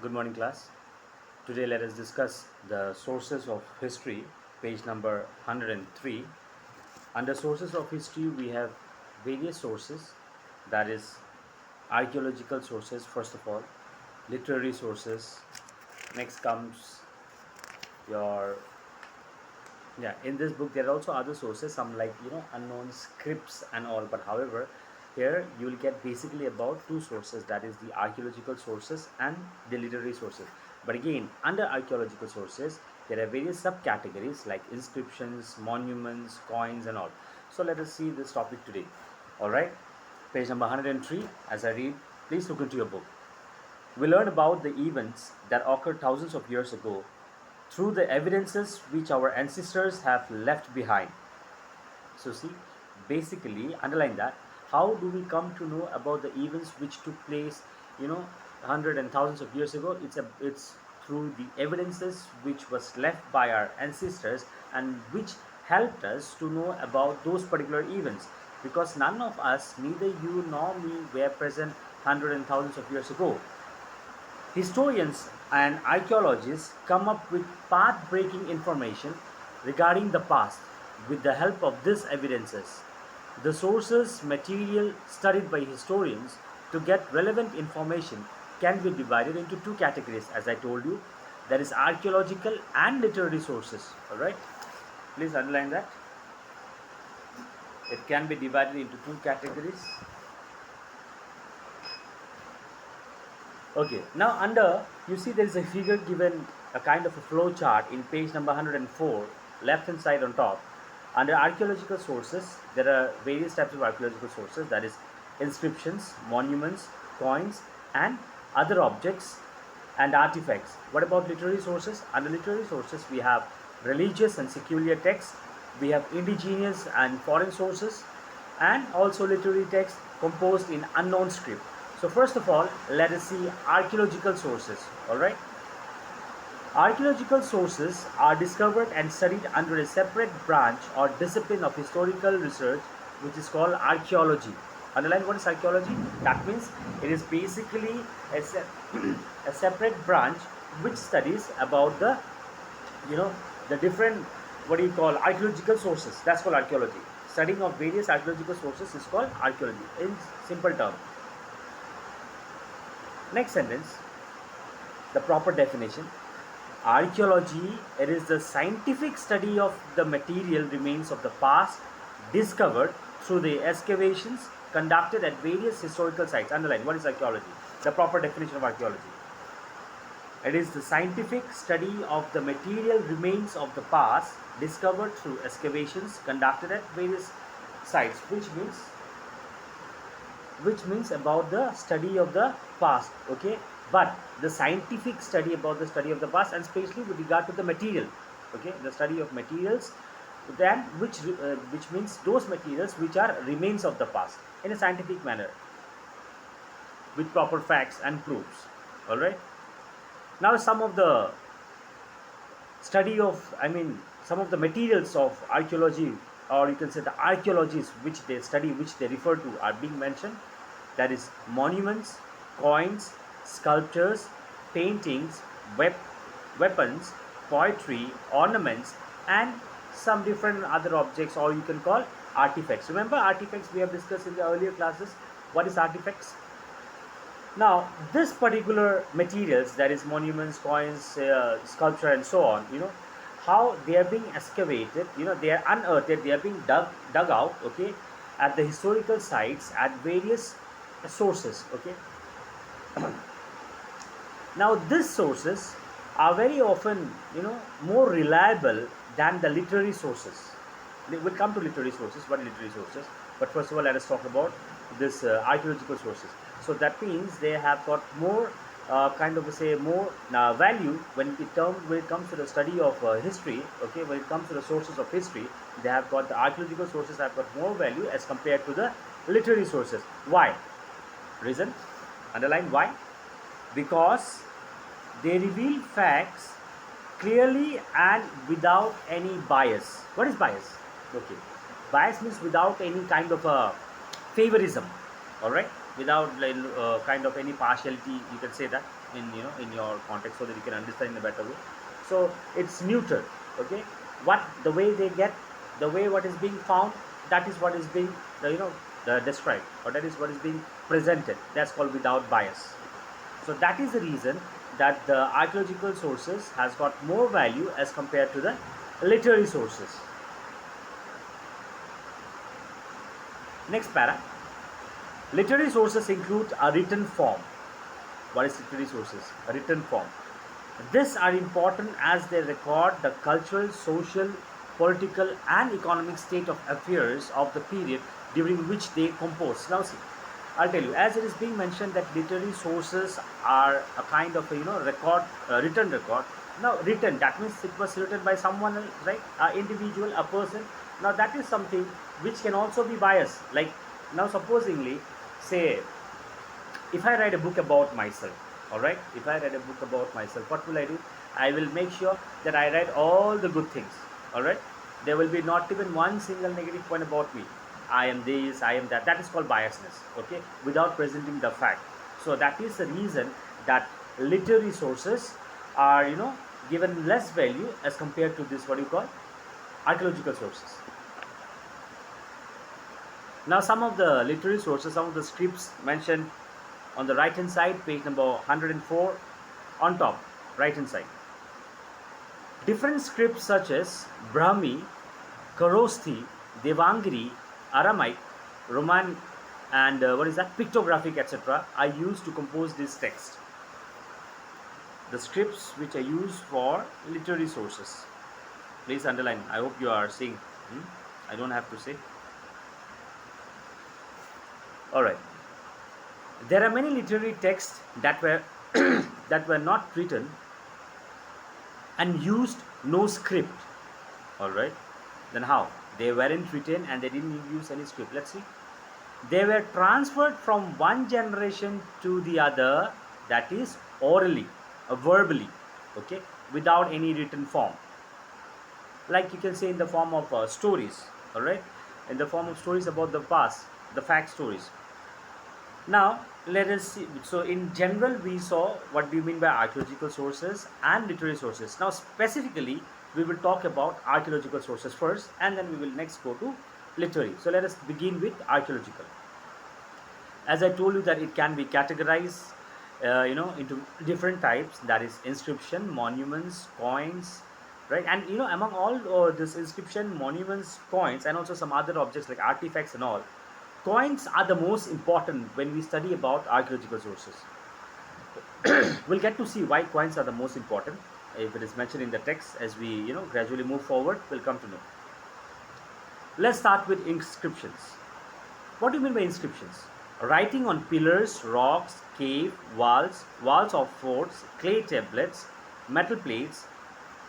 Good morning, class. Today, let us discuss the sources of history, page number 103. Under sources of history, we have various sources, that is, archaeological sources, first of all, literary sources. Next comes your in this book there are also other sources, some like unknown scripts and all, but however here you will get basically about two sources, that is the archaeological sources and the literary sources. But again, under archaeological sources there are various subcategories like inscriptions, monuments, coins and all. So let us see this topic today. All right, page number 103. As I read, please look into your book. We learn about the events that occurred thousands of years ago through the evidences which our ancestors have left behind. So, see, basically, underline that. How do we come to know about the events which took place, hundred and thousands of years ago? It's through the evidences which was left by our ancestors and which helped us to know about those particular events. Because none of us, neither you nor me, were present hundred and thousands of years ago. Historians and archaeologists come up with path breaking information regarding the past with the help of these evidences. The sources material studied by historians to get relevant information can be divided into two categories, as I told you, that is archaeological and literary sources. Alright, please underline that. It can be divided into two categories. Okay, now under you see there is a figure given a kind of a flow chart in page number 104, left hand side on top. Under archaeological sources, there are various types of archaeological sources, that is inscriptions, monuments, coins, and other objects and artifacts. What about literary sources? Under literary sources, we have religious and secular texts, we have indigenous and foreign sources, and also literary texts composed in unknown script. So first of all, let us see archaeological sources. All right. Archaeological sources are discovered and studied under a separate branch or discipline of historical research, which is called archaeology. Underline what is archaeology? That means it is basically a separate branch which studies about the different, what do you call, archaeological sources. That's called archaeology. Studying of various archaeological sources is called archaeology in simple terms. Next sentence, the proper definition. Archaeology, it is the scientific study of the material remains of the past discovered through the excavations conducted at various historical sites. Underline, what is archaeology? The proper definition of archaeology. It is the scientific study of the material remains of the past discovered through excavations conducted at various sites, which means about the study of the past. Okay, but the scientific study about the study of the past, and especially with regard to the material. Okay, the study of materials, then which means those materials which are remains of the past in a scientific manner with proper facts and proofs. All right, now some of the study of, some of the materials of archaeology, or you can say the archaeologies which they study, which they refer to, are being mentioned. That is monuments, coins, sculptures, paintings, weapons, poetry, ornaments, and some different other objects, or you can call artifacts. Remember artifacts we have discussed in the earlier classes. What is artifacts? Now, this particular materials, that is monuments, coins, sculpture, and so on, how they are being excavated, they are unearthed, they are being dug out, okay, at the historical sites at various sources, okay. Now, these sources are very often, more reliable than the literary sources. We'll come to literary sources. What are literary sources? But first of all, let us talk about this archaeological sources. So that means they have got more more value when it comes to the study of history. Okay, when it comes to the sources of history, they have got the archaeological sources have got more value as compared to the literary sources. Why? Reason? Underline why? Because they reveal facts clearly and without any bias. What is bias? Okay, bias means without any kind of a favorism. All right, without kind of any partiality, you can say that. in in your context so that you can understand in a better way. So it's neuter. Okay, what the way they get, the way what is being found, that is what is being described, or that is what is being presented. That's called without bias. So that is the reason that the archaeological sources has got more value as compared to the literary sources. Next para. Literary sources include a written form. What is literary sources? A written form. These are important as they record the cultural, social, political, and economic state of affairs of the period during which they compose. Now, see, I'll tell you, as it is being mentioned that literary sources are a kind of a, record, written record. Now, written, that means it was written by someone else, right? An individual, a person. Now, that is something which can also be biased. Like, now, supposingly, say, if I write a book about myself, all right, if I write a book about myself, what will I do? I will make sure that I write all the good things, all right. There will be not even one single negative point about me. I am this, I am that. That is called biasness, okay, without presenting the fact. So that is the reason that literary sources are given less value as compared to this, what you call, archaeological sources. Now, some of the literary sources, some of the scripts mentioned on the right hand side, page number 104, on top, right hand side. Different scripts such as Brahmi, Kharosthi, Devangiri, Aramaic, Roman, and what is that, pictographic, etc., are used to compose this text. The scripts which are used for literary sources. Please underline. I hope you are seeing. I don't have to say. All right. There are many literary texts that were that were not written and used no script. All right. Then how? They weren't written and they didn't use any script. Let's see. They were transferred from one generation to the other, that is orally, verbally, okay, without any written form. Like you can say in the form of stories, all right, in the form of stories about the past, the fact stories. Now, let us see. So, in general, we saw what we mean by archaeological sources and literary sources. Now, specifically, we will talk about archaeological sources first, and then we will next go to literary. So, let us begin with archaeological. As I told you that it can be categorized, into different types. That is inscription, monuments, coins, right? And among all this inscription, monuments, coins, and also some other objects like artifacts and all, coins are the most important when we study about archaeological sources. We'll get to see why coins are the most important if it is mentioned in the text. As we gradually move forward, we'll come to know. Let's start with inscriptions. What do you mean by inscriptions? Writing on pillars, rocks, cave, walls of forts, clay tablets, metal plates,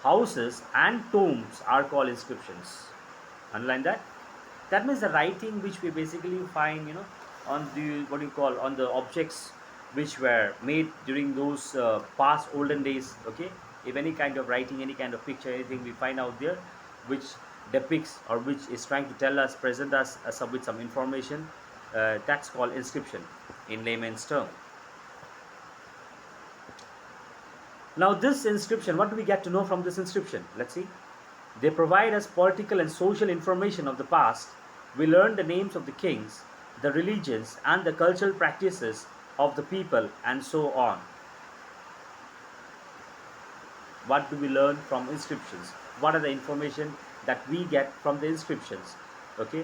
houses, and tombs are called inscriptions. Underline that. That means the writing which we basically find, on the, what you call, on the objects which were made during those past olden days. Okay, if any kind of writing, any kind of picture, anything we find out there, which depicts or which is trying to tell us, present us with some information, that's called inscription in layman's term. Now, this inscription, what do we get to know from this inscription? Let's see. They provide us political and social information of the past. We learn the names of the kings, the religions, and the cultural practices of the people, and so on. What do we learn from inscriptions? What are the information that we get from the inscriptions? Okay,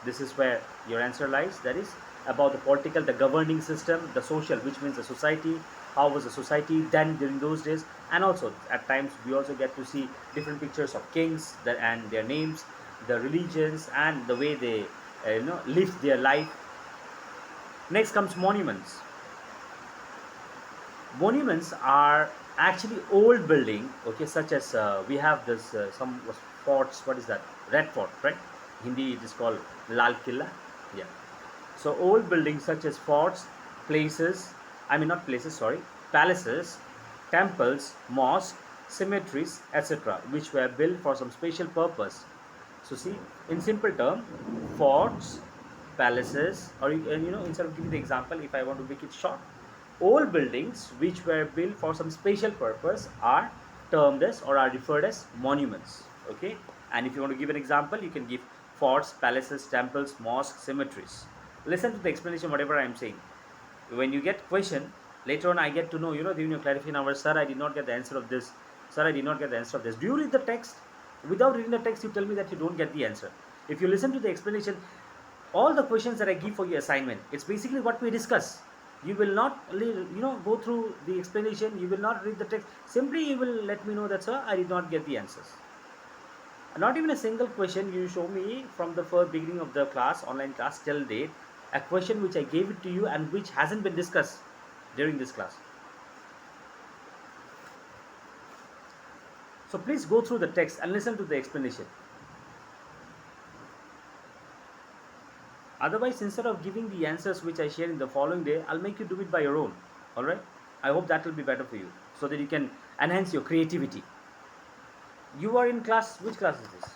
this is where your answer lies. That is about the political, the governing system, the social, which means the society. How was the society then during those days? And also at times we also get to see different pictures of kings and their names, the religions, and the way they lived their life. Next comes monuments. Monuments are actually old building, okay, such as we have this some forts. What is that? Red Fort, right? Hindi it is called Lal Killa. Yeah. So old buildings such as forts, places, I mean not places, sorry, palaces, temples, mosques, cemeteries, etc., which were built for some special purpose. So see, in simple term, forts, palaces, or instead of giving the example, if I want to make it short, Old buildings which were built for some special purpose are termed as or are referred as monuments. Okay, and if you want to give an example, you can give forts, palaces, temples, mosques, cemeteries. Listen to the explanation whatever I am saying. When you get question, later on I get to know, during your clarification hour, sir, I did not get the answer of this, sir, I did not get the answer of this. Do you read the text? Without reading the text, you tell me that you don't get the answer. If you listen to the explanation, all the questions that I give for your assignment, it's basically what we discuss. You will not go through the explanation, you will not read the text, simply you will let me know that, sir, I did not get the answers. Not even a single question you show me from the first beginning of the class, online class, till date, a question which I gave it to you and which hasn't been discussed during this class. So please go through the text and listen to the explanation. Otherwise, instead of giving the answers which I share in the following day, I'll make you do it by your own. Alright? I hope that will be better for you, so that you can enhance your creativity. You are in class, which class is this?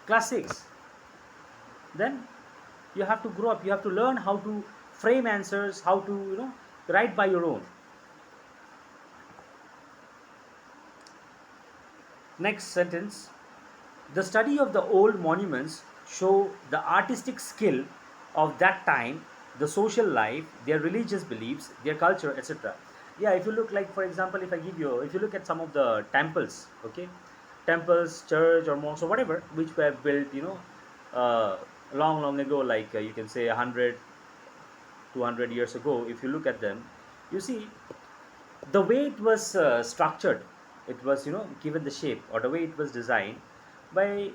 Class 6. Then you have to grow up, you have to learn how to frame answers, how to write by your own. Next sentence. The study of the old monuments show the artistic skill of that time, the social life, their religious beliefs, their culture, etc. Yeah, if you look, like for example, if you look at some of the temples, okay, temples, church or mosque or whatever, which were built, long ago, like you can say 100, 200 years ago. If you look at them, you see the way it was structured, it was given the shape, or the way it was designed by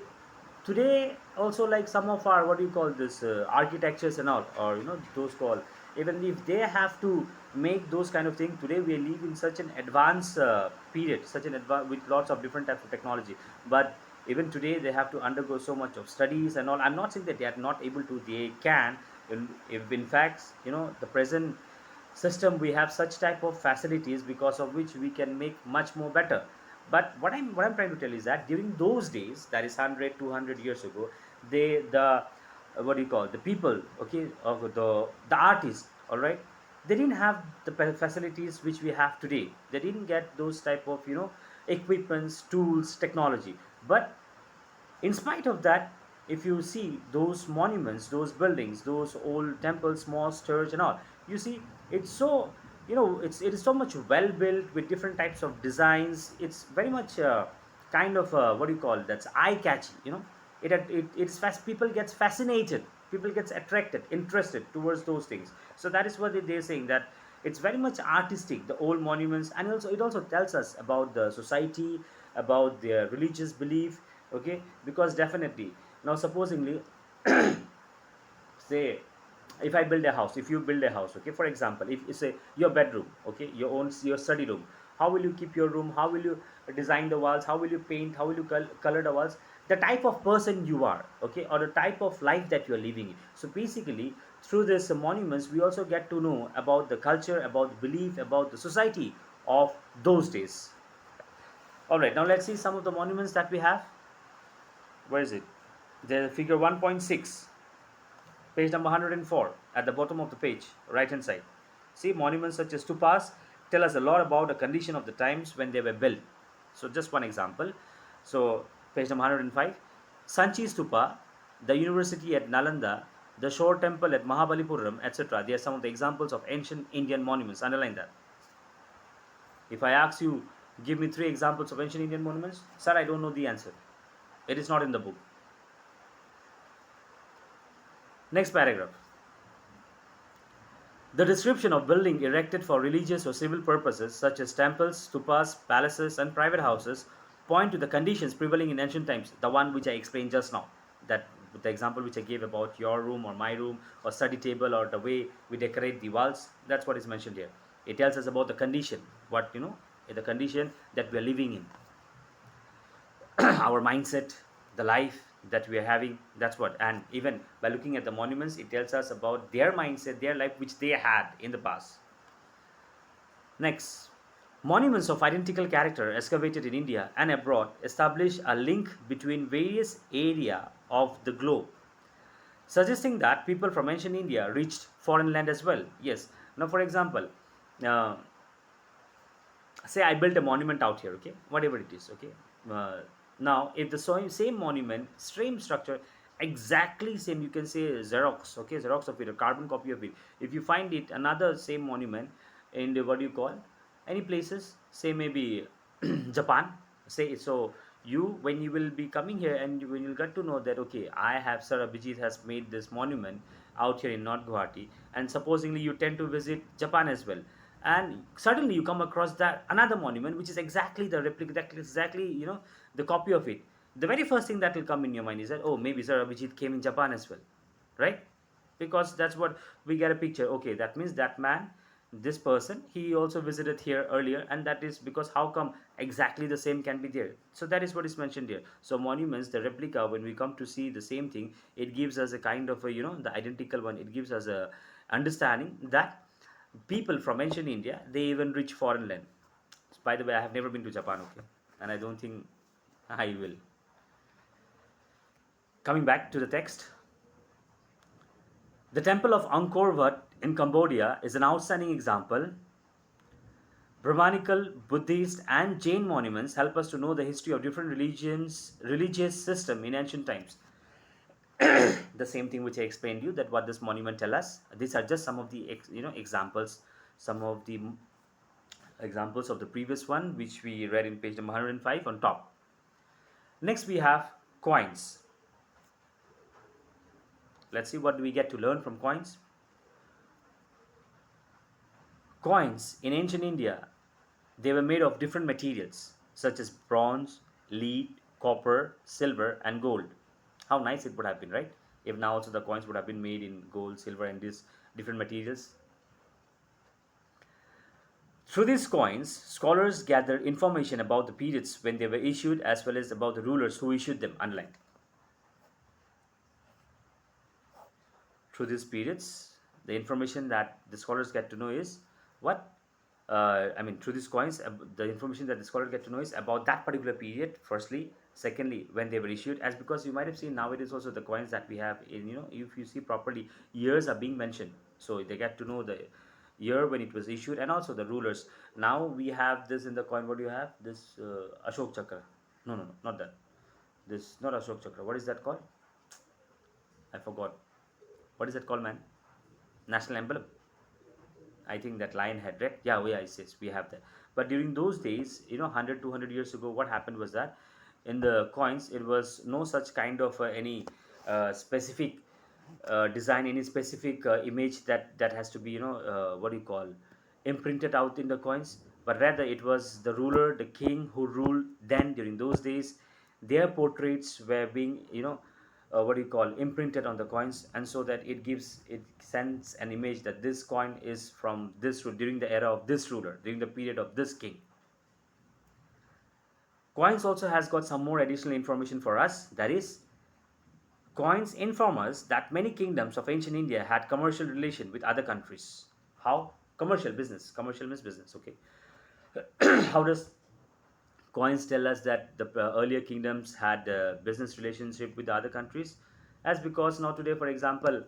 today also, like some of our, what do you call this, architectures and all, or those called, even if they have to make those kind of things today, we live in such an advanced period, such an with lots of different types of technology, but even today they have to undergo so much of studies and all. I'm not saying that they are not able to, they can, if in fact the present system, we have such type of facilities because of which we can make much more better. But what I'm trying to tell is that during those days, that is 100, 200 years ago, the what do you call, the people, okay, of the artists, all right, they didn't have the facilities which we have today. They didn't get those type of equipments, tools, technology. But in spite of that, if you see those monuments, those buildings, those old temples, mosques, church and all, you see it's so, it is so much well built with different types of designs. It's very much kind of what do you call, that's eye catchy, it's fast, people gets fascinated, people gets attracted, interested towards those things. So that is what they're saying, that it's very much artistic, the old monuments. And also it also tells us about the society, about their religious belief, okay, because definitely, now supposingly, say, if I build a house, if you build a house, okay, for example, if you say your bedroom, okay, your own, your study room, how will you keep your room, how will you design the walls, how will you paint, how will you color the walls, the type of person you are, okay, or the type of life that you are living in. So basically, through these monuments, we also get to know about the culture, about the belief, about the society of those days. All right, now let's see some of the monuments that we have. Where is it? The figure 1.6, page number 104, at the bottom of the page, right hand side. See, monuments such as stupas tell us a lot about the condition of the times when they were built. So just one example. So page number 105, Sanchi Stupa, the university at Nalanda, the Shore temple at Mahabalipuram, etc. They are some of the examples of ancient Indian monuments. Underline that. If I ask you, give me 3 examples of ancient Indian monuments, sir, I don't know the answer. It is not in the book. Next paragraph. The description of building erected for religious or civil purposes, such as temples, stupas, palaces, and private houses, point to the conditions prevailing in ancient times. The one which I explained just now, that the example which I gave about your room or my room or study table, or the way we decorate the walls, that's what is mentioned here. It tells us about the condition, what the condition that we are living in. Our mindset, the life that we are having, that's what. And even by looking at the monuments, it tells us about their mindset, their life which they had in the past. Next, monuments of identical character excavated in India and abroad establish a link between various areas of the globe, suggesting that people from ancient India reached foreign land as well. Yes, now for example, uh, say I built a monument out here, okay, whatever it is, okay. uh, Now if the same monument, same structure, exactly same, you can say xerox, okay, xerox of it, a carbon copy of it, if you find it another same monument in the, what do you call, any places, say maybe Japan, say so, you when you will be coming here and when you'll get to know that okay, I have Sir Abhijit has made this monument out here in North Guwahati, and supposingly you tend to visit Japan as well, and suddenly you come across that another monument which is exactly the replica, that exactly, you know, the copy of it. The very first thing that will come in your mind is that, oh, maybe Sir Abhijit came in Japan as well, right? Because that's what we get a picture. Okay, that means that man, this person, he also visited here earlier, and that is because how come exactly the same can be there. So that is what is mentioned here. So monuments, the replica, when we come to see the same thing, it gives us a kind of a, you know, the identical one, it gives us a understanding that people from ancient India, they even reach foreign land. By the way, I have never been to Japan, okay, and I don't think I will. Coming back to the text, the temple of Angkor Wat in Cambodia is an outstanding example. Brahmanical, Buddhist, and Jain monuments help us to know the history of different religious system in ancient times. The same thing which I explained you, that what this monument tell us. These are just some of the examples, some of the examples of the previous one which we read in page number 105 on top. Next we have coins. Let's see what do we get to learn from coins. Coins in ancient India, they were made of different materials such as bronze, lead, copper, silver, and gold. How nice it would have been, right? If now also the coins would have been made in gold, silver, and these different materials. Through these coins, scholars gathered information about the periods when they were issued as well as about the rulers who issued them, unlike. Through these periods, the information that the scholars get to know is what, I mean, through these coins, the information that the scholars get to know is about that particular period. Firstly, secondly, when they were issued, as because you might have seen nowadays also the coins that we have in, you know, if you see properly, years are being mentioned, so they get to know the year when it was issued and also the rulers. Now we have this in the coin. What do you have? This Ashok Chakra. No, no, no, not that. This not Ashok Chakra. What is that called? I forgot. What is that called, man? National emblem. I think that lion head, right? Yeah, yes, we have that. But during those days, you know, 100, 200 years ago, what happened was that in the coins, it was no such kind of any specific design, any specific image that has to be, you know, what do you call, imprinted out in the coins. But rather, it was the ruler, the king who ruled then during those days. Their portraits were being, you know, what do you call, imprinted on the coins, and so that it sends an image that this coin is from this during the era of this ruler, during the period of this king. Coins also has got some more additional information for us, that is, coins inform us that many kingdoms of ancient India had commercial relation with other countries. How? Commercial business, commercial means business, okay. How does coins tell us that the earlier kingdoms had business relationship with the other countries? As because now today, for example,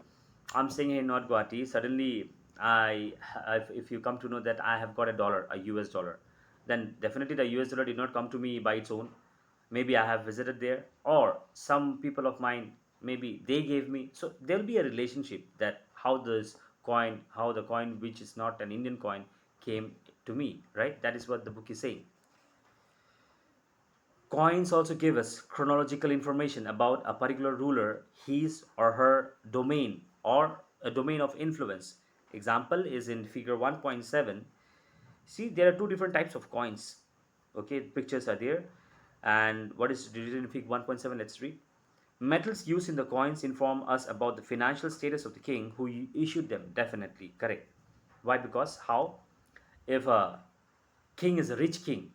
I'm staying here in North Guwahati, suddenly if you come to know that I have got a dollar, a US dollar, then definitely the US dollar did not come to me by its own. Maybe I have visited there, or some people of mine, maybe they gave me. So there will be a relationship, that how this coin, how the coin which is not an Indian coin came to me, right? That is what the book is saying. Coins also give us chronological information about a particular ruler, his or her domain or a domain of influence. Example is in figure 1.7. See, there are two different types of coins. Okay, pictures are there. And what is written in figure 1.7? Let's read. Metals used in the coins inform us about the financial status of the king who issued them. Definitely correct. Why? Because how? If a king is a rich king,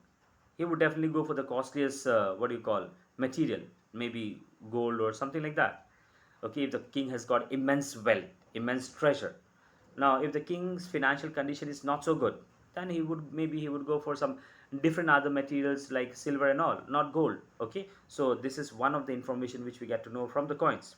he would definitely go for the costliest, what do you call, material, maybe gold or something like that. Okay, if the king has got immense wealth, immense treasure. Now, if the king's financial condition is not so good, then he would go for some different other materials like silver and all, not gold. Okay, so this is one of the information which we get to know from the coins.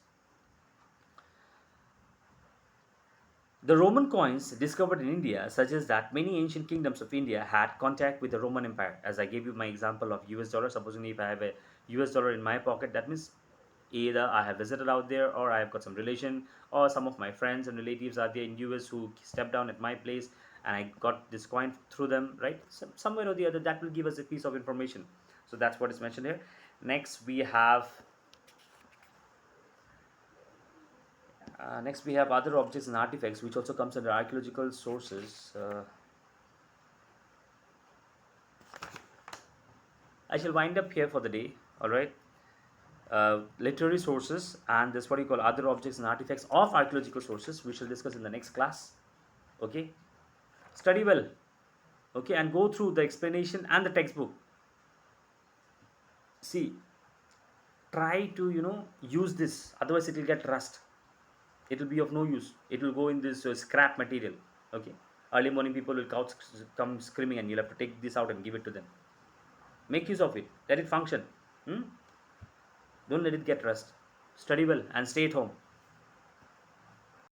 The Roman coins discovered in India suggest that many ancient kingdoms of India had contact with the Roman Empire. As I gave you my example of US dollar, supposing if I have a US dollar in my pocket, that means either I have visited out there, or I have got some relation, or some of my friends and relatives are there in US who stepped down at my place and I got this coin through them, right? Somewhere or the other, that will give us a piece of information. So that's what is mentioned here. Next we have other objects and artifacts, which also comes under archaeological sources. I shall wind up here for the day. All right. Literary sources and this what you call other objects and artifacts of archaeological sources, we shall discuss in the next class. Okay. Study well. Okay, and go through the explanation and the textbook. See, try to use this. Otherwise, it will get rust. It will be of no use. It will go in this scrap material. Okay. Early morning people will come screaming, and you'll have to take this out and give it to them. Make use of it. Let it function. Hmm? Don't let it get rust. Study well and stay at home.